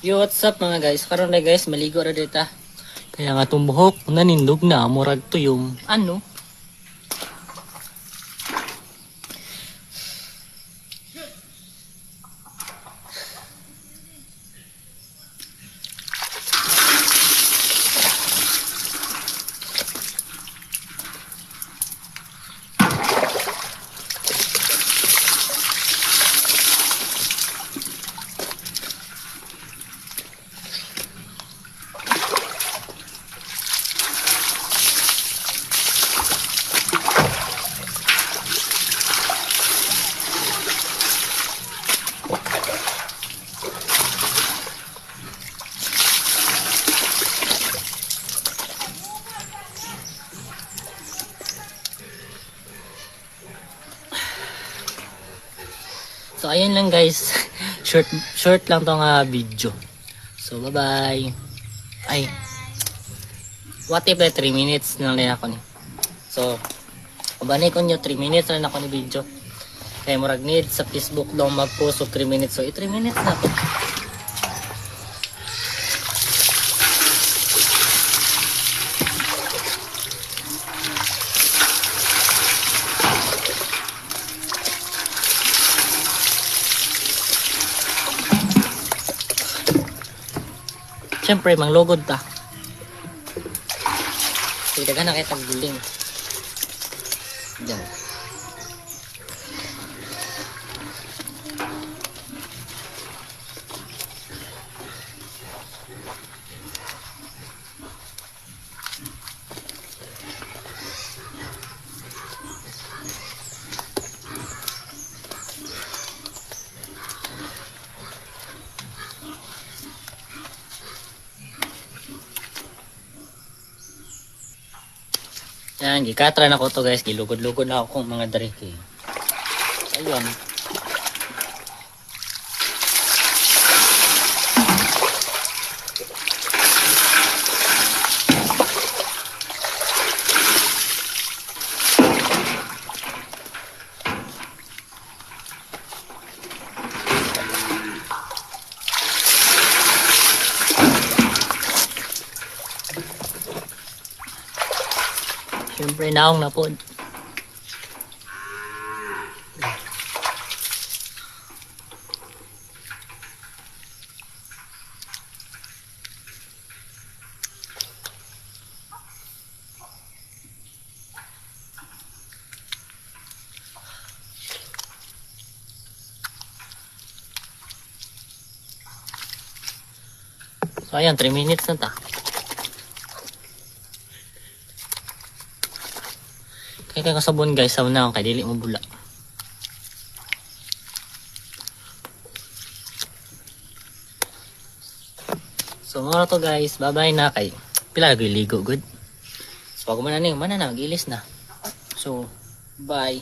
Yo, what's up mga guys? Karon na guys, maligo ra dita. Kaya nga tumuhok, nanindog na, murag tuyom. Ano? So ayun lang guys. short lang tong video. So bye bye. Ay. What if 3 minutes na lang ako ni. So abanay ko nyo 3 minutes na lang ako ni video. Kaya murag need sa Facebook lang mag-post of 3 minutes. So 3 minutes na to. Siyempre, manglugod ta. Tidagan na kitang buling. Diyan. Yan, gikatra na ko to guys. Gilugod-lugod na ako kung mga dariki. So, ayun. Siyempre, naong na po. So, ayan, 3 minutes na ta. Kaya kasabon guys, saw na akong kay dili mo bula. So mga to guys, bye bye na kay pila ligo good. So pag man na mag-ilis na. So bye.